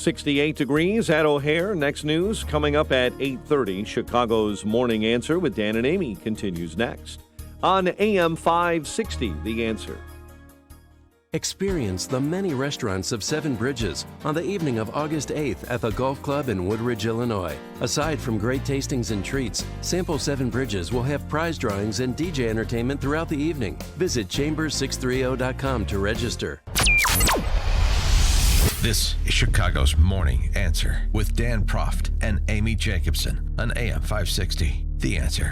68 degrees at O'Hare. Next news coming up at 8:30. Chicago's Morning Answer with Dan and Amy continues next on AM 560, The Answer. Experience the many restaurants of Seven Bridges on the evening of August 8th at the Golf Club in Woodridge, Illinois. Aside from great tastings and treats, Sample Seven Bridges will have prize drawings and DJ entertainment throughout the evening. Visit chambers630.com to register. This is Chicago's Morning Answer with Dan Proft and Amy Jacobson on AM 560. The Answer.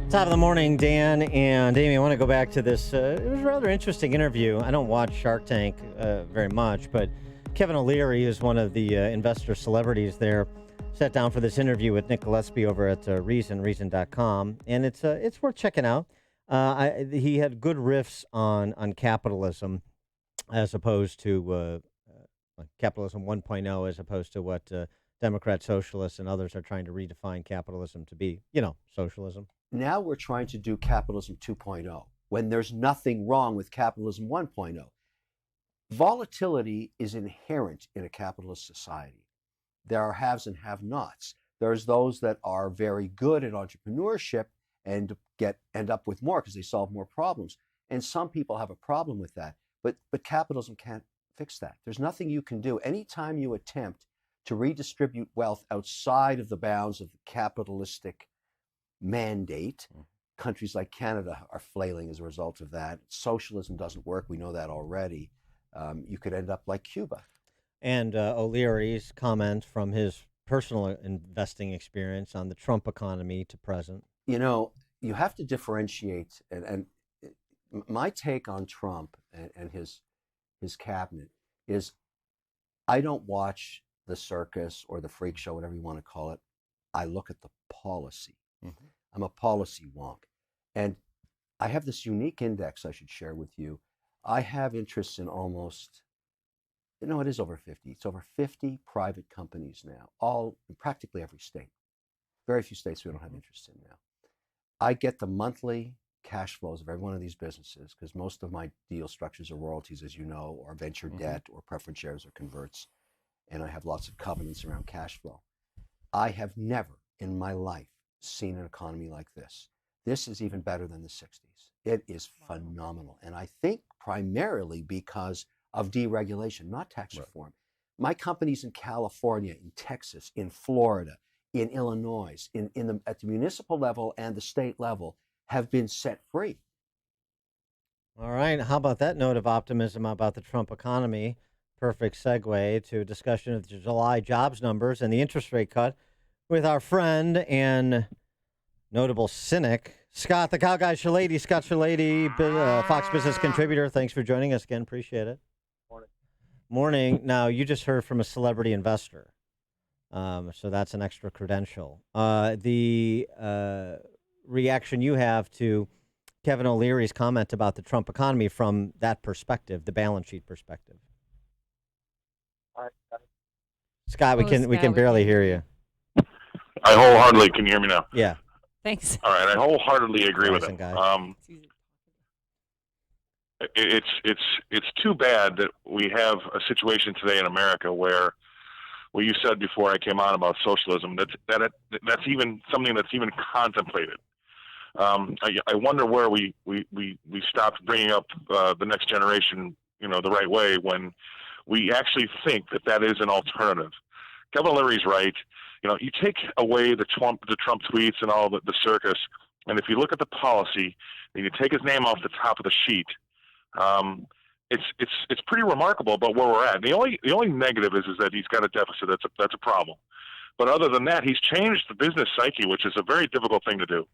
Top of the morning, Dan and Amy. I want to go back to this. It was a rather interesting interview. I don't watch Shark Tank very much, but Kevin O'Leary is one of the investor celebrities there. Sat down for this interview with Nick Gillespie over at reason.com, and it's worth checking out. He had good riffs on capitalism as opposed to capitalism 1.0 as opposed to what Democrat socialists and others are trying to redefine capitalism to be, socialism. Now we're trying to do capitalism 2.0 when there's nothing wrong with capitalism 1.0. Volatility is inherent in a capitalist society. There are haves and have-nots. There's those that are very good at entrepreneurship and end up with more because they solve more problems. And some people have a problem with that. But capitalism can't fix that. There's nothing you can do. Anytime you attempt to redistribute wealth outside of the bounds of the capitalistic mandate, countries like Canada are flailing as a result of that. Socialism doesn't work. We know that already. You could end up like Cuba. And O'Leary's comment from his personal investing experience on the Trump economy to present. You have to differentiate. And my take on Trump and his cabinet is I don't watch the circus or the freak show, whatever you want to call it. I look at the policy. Mm-hmm. I'm a policy wonk. And I have this unique index I should share with you. I have interests in almost, it is over 50. It's over 50 private companies now, all in practically every state. Very few states we don't have interest in now. I get the monthly cash flows of every one of these businesses because most of my deal structures are royalties, as you know, or venture debt or preference shares or converts. And I have lots of covenants around cash flow. I have never in my life seen an economy like this. This is even better than the 60s. It is phenomenal. And I think primarily because of deregulation, not tax reform. My companies in California, in Texas, in Florida, in Illinois, at the municipal level and the state level have been set free. All right. How about that note of optimism about the Trump economy? Perfect segue to a discussion of the July jobs numbers and the interest rate cut with our friend and notable cynic, Scott, the cow guy, Shellady. Scott Shellady, Fox Business contributor. Thanks for joining us again. Appreciate it. Morning. Now, you just heard from a celebrity investor, so that's an extra credential. The reaction you have to Kevin O'Leary's comment about the Trump economy from that perspective, the balance sheet perspective. Scott, we can barely hear you. I wholeheartedly can you hear me now. Yeah. Thanks. All right, I wholeheartedly agree with it. It's too bad that we have a situation today in America where, well, you said before I came on about socialism that's even something that's even contemplated. I wonder where we stopped bringing up the next generation, the right way when we actually think that is an alternative. Kevin O'Leary's right. You take away the Trump tweets and all the circus, and if you look at the policy, and you take his name off the top of the sheet, it's pretty remarkable about where we're at. And the only negative is that he's got a deficit. That's a problem. But other than that, he's changed the business psyche, which is a very difficult thing to do.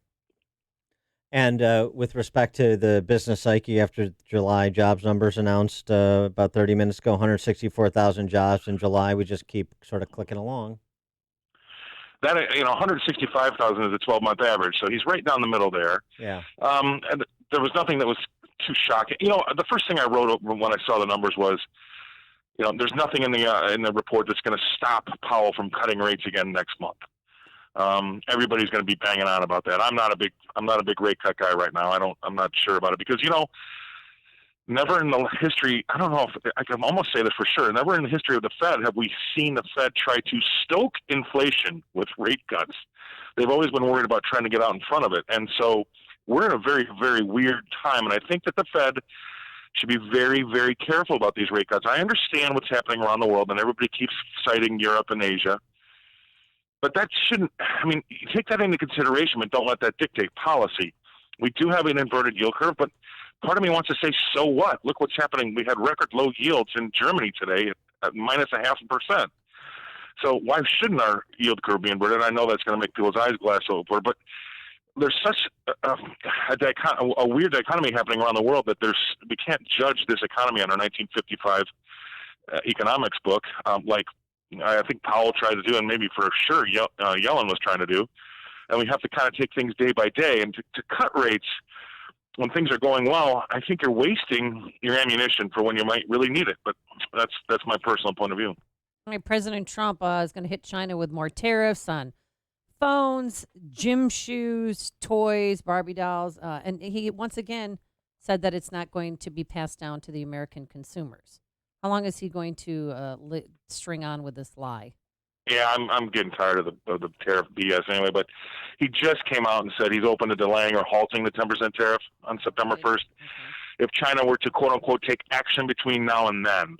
And with respect to the business psyche, after July jobs numbers announced about 30 minutes ago, 164,000 jobs in July, we just keep sort of clicking along. That 165,000 is a 12-month average, so he's right down the middle there. Yeah. And there was nothing that was too shocking. The first thing I wrote when I saw the numbers was, there's nothing in the report that's going to stop Powell from cutting rates again next month. Everybody's going to be banging on about that. I'm not a big rate cut guy right now. I'm not sure about it because never in the history, I don't know if I can almost say this for sure. Never in the history of the Fed have we seen the Fed try to stoke inflation with rate cuts. They've always been worried about trying to get out in front of it, and so we're in a very, very weird time. And I think that the Fed should be very, very careful about these rate cuts. I understand what's happening around the world, and everybody keeps citing Europe and Asia. But that shouldn't, take that into consideration, but don't let that dictate policy. We do have an inverted yield curve, but part of me wants to say, so what? Look what's happening. We had record low yields in Germany today at minus 0.5%. So why shouldn't our yield curve be inverted? I know that's going to make people's eyes glass over, but there's such a weird dichotomy happening around the world that we can't judge this economy on our 1955 economics book, like I think Powell tried to do, and maybe for sure Yellen was trying to do. And we have to kind of take things day by day. And to cut rates when things are going well, I think you're wasting your ammunition for when you might really need it. But that's my personal point of view. President Trump is going to hit China with more tariffs on phones, gym shoes, toys, Barbie dolls. And he once again said that it's not going to be passed down to the American consumers. How long is he going to string on with this lie? Yeah, I'm getting tired of the tariff BS anyway, but he just came out and said he's open to delaying or halting the 10% tariff on September 1st. Okay. If China were to, quote unquote, take action between now and then.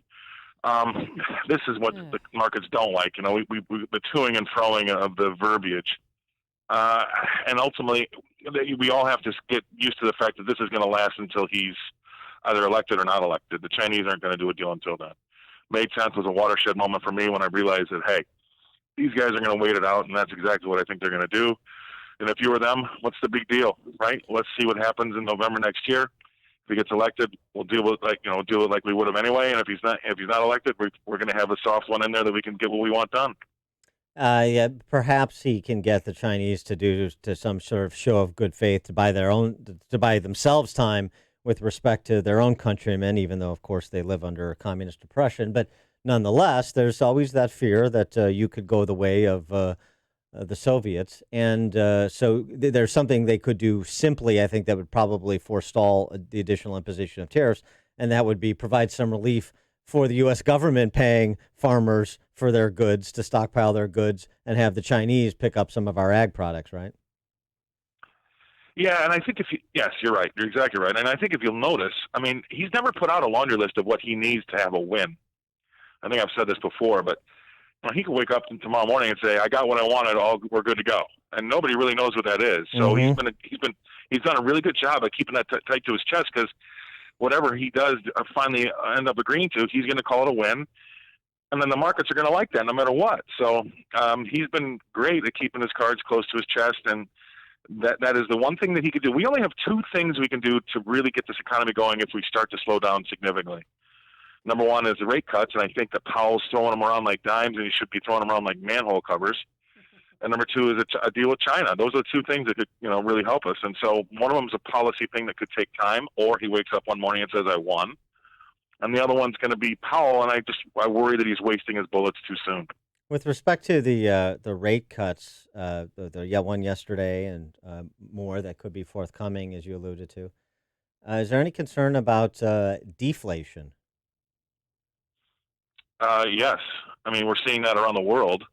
This is what the markets don't like. We the toing and froing of the verbiage. And ultimately, we all have to get used to the fact that this is going to last until he's either elected or not elected. The Chinese aren't going to do a deal until then. Made sense, was a watershed moment for me when I realized that, hey, these guys are going to wait it out, and that's exactly what I think they're going to do. And if you were them, what's the big deal, right? Let's see what happens in November next year. If he gets elected, we'll deal with it like we would have anyway. And if he's not elected, we're going to have a soft one in there that we can get what we want done. Yeah, perhaps he can get the Chinese to do some sort of show of good faith to buy themselves time with respect to their own countrymen, even though, of course, they live under a communist oppression. But nonetheless, there's always that fear that you could go the way of the Soviets. And so there's something they could do simply, I think, that would probably forestall the additional imposition of tariffs, and that would be provide some relief for the U.S. government paying farmers for their goods to stockpile their goods and have the Chinese pick up some of our ag products, right? Yeah, and I think yes, you're right. You're exactly right. And I think if you'll notice, he's never put out a laundry list of what he needs to have a win. I think I've said this before, but he could wake up tomorrow morning and say, "I got what I wanted. We're good to go," and nobody really knows what that is. So he's done a really good job of keeping that tight to his chest, because whatever he does finally end up agreeing to, he's going to call it a win, and then the markets are going to like that no matter what. So he's been great at keeping his cards close to his chest, and that is the one thing that he could do. We only have two things we can do to really get this economy going if we start to slow down significantly. Number one is the rate cuts, and I think that Powell's throwing them around like dimes, and he should be throwing them around like manhole covers. And number two is a deal with China. Those are the two things that could, really help us. And so one of them is a policy thing that could take time, or he wakes up one morning and says, "I won." And the other one's going to be Powell, and I worry that he's wasting his bullets too soon. With respect to the rate cuts, the one yesterday and more that could be forthcoming, as you alluded to, is there any concern about deflation? Yes. We're seeing that around the world.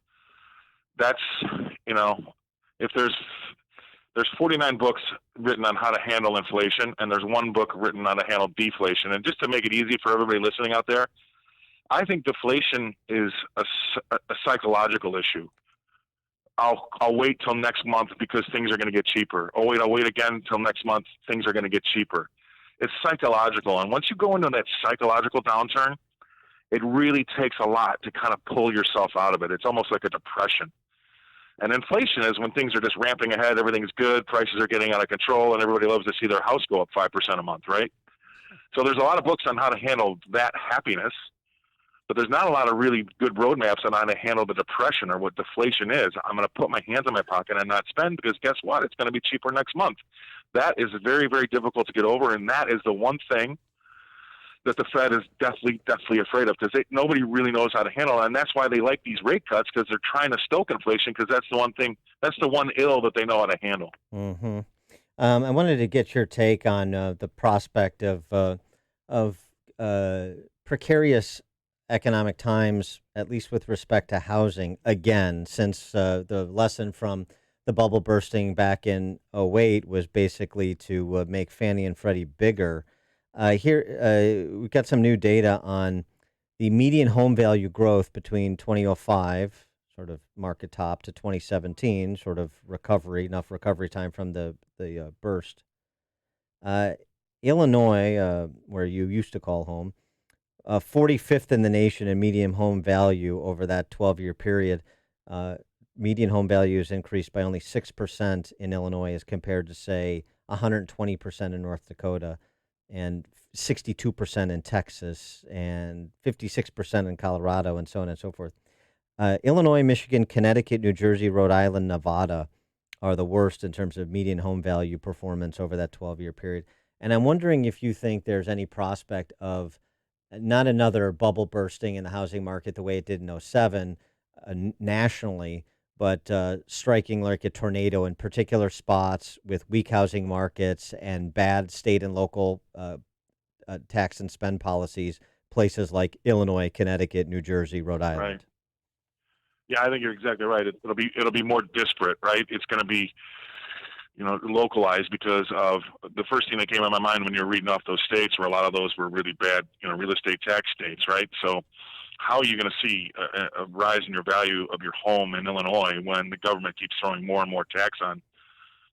That's, if there's 49 books written on how to handle inflation, and there's one book written on how to handle deflation. And just to make it easy for everybody listening out there, I think deflation is a psychological issue. I'll wait till next month because things are going to get cheaper. I'll wait again till next month, things are going to get cheaper. It's psychological. And once you go into that psychological downturn, it really takes a lot to kind of pull yourself out of it. It's almost like a depression. And inflation is when things are just ramping ahead, everything's good, prices are getting out of control, and everybody loves to see their house go up 5% a month, right? So there's a lot of books on how to handle that happiness, but there's not a lot of really good roadmaps on how to handle the depression or what deflation is. I'm going to put my hands in my pocket and not spend because guess what? It's going to be cheaper next month. That is very, very difficult to get over, and that is the one thing that the Fed is definitely afraid of, because nobody really knows how to handle it, and that's why they like these rate cuts, because they're trying to stoke inflation, because that's the one ill that they know how to handle. Mm-hmm. I wanted to get your take on the prospect of precarious economic times, at least with respect to housing, again, since the lesson from the bubble bursting back in '08 was basically to make Fannie and Freddie bigger. Here, we've got some new data on the median home value growth between 2005, sort of market top, to 2017, sort of enough recovery time from the burst. Uh, Illinois, where you used to call home, 45th in the nation in median home value over that 12-year period. Median home value has increased by only 6% in Illinois as compared to, say, 120% in North Dakota and 62% in Texas and 56% in Colorado and so on and so forth. Illinois, Michigan, Connecticut, New Jersey, Rhode Island, Nevada are the worst in terms of median home value performance over that 12-year period. And I'm wondering if you think there's any prospect of not another bubble bursting in the housing market the way it did in '07 nationally, but striking like a tornado in particular spots with weak housing markets and bad state and local tax and spend policies, places like Illinois, Connecticut, New Jersey, Rhode Island. Right. Yeah, I think you're exactly right. It'll be more disparate, right? It's going to be, localized, because of the first thing that came to my mind when you were reading off those states, where a lot of those were really bad, real estate tax states, right? So how are you going to see a rise in your value of your home in Illinois when the government keeps throwing more and more tax on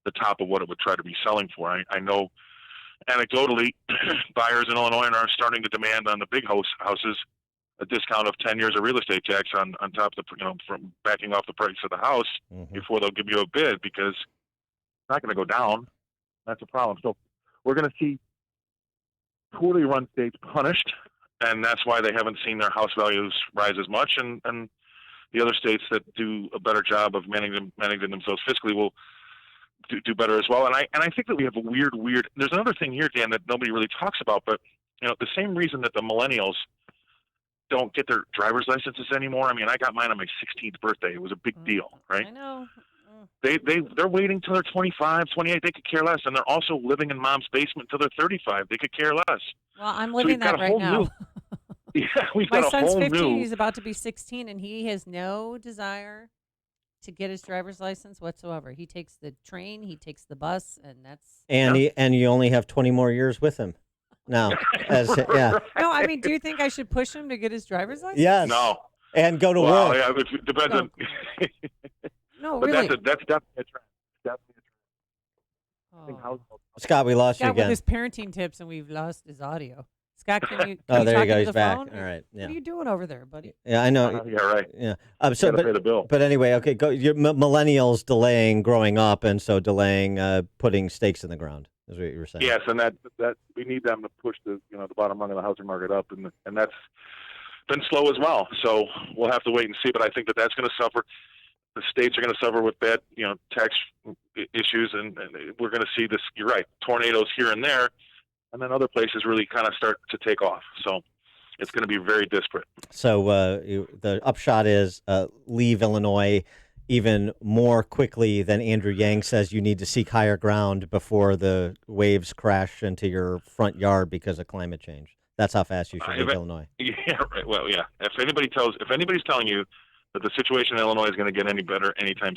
the top of what it would try to be selling for? I know anecdotally, buyers in Illinois are starting to demand on the big houses a discount of 10 years of real estate tax on top of from backing off the price of the house before they'll give you a bid, because it's not going to go down. That's a problem. So we're going to see poorly run states punished, and that's why they haven't seen their house values rise as much. And the other states that do a better job of managing themselves fiscally will do better as well. And I think that we have a weird. There's another thing here, Dan, that nobody really talks about, but the same reason that the millennials don't get their driver's licenses anymore. I mean, I got mine on my 16th birthday. It was a big deal, right? I know. They're waiting till they're 25, 28. They could care less, and they're also living in mom's basement till they're 35. They could care less. Well, I'm living that right now. Yeah, we've My got a son's whole 15. new. He's about to be 16, and he has no desire to get his driver's license whatsoever. He takes the train, he takes the bus, and that's. And you only have 20 more years with him. No, yeah. No, I mean, do you think I should push him to get his driver's license? Yes. No. And go to Well, work. yeah, it depends on. No, But really. that's definitely a trend. Definitely a trend. Oh. Scott, we lost you Scott with again. his parenting tips, and we've lost his audio. Scott, can you? Oh, you there talk you go. into He's the back. phone? All right. Yeah. What are you doing over there, buddy? Yeah, I know. Yeah, right. Yeah. Gotta pay the bill. But anyway, okay. Go. Your millennials delaying growing up, and so delaying putting stakes in the ground is what you were saying. Yes, and that we need them to push the bottom rung of the housing market up, and that's been slow as well. So we'll have to wait and see. But I think that's going to suffer. The states are going to suffer with bad tax issues, and we're going to see this. You're right, tornadoes here and there, and then other places really kind of start to take off. So it's going to be very disparate. So the upshot is leave Illinois even more quickly than Andrew Yang says you need to seek higher ground before the waves crash into your front yard because of climate change. That's how fast you should leave Illinois. Yeah, right. Well, yeah. If anybody's telling you that the situation in Illinois is going to get any better anytime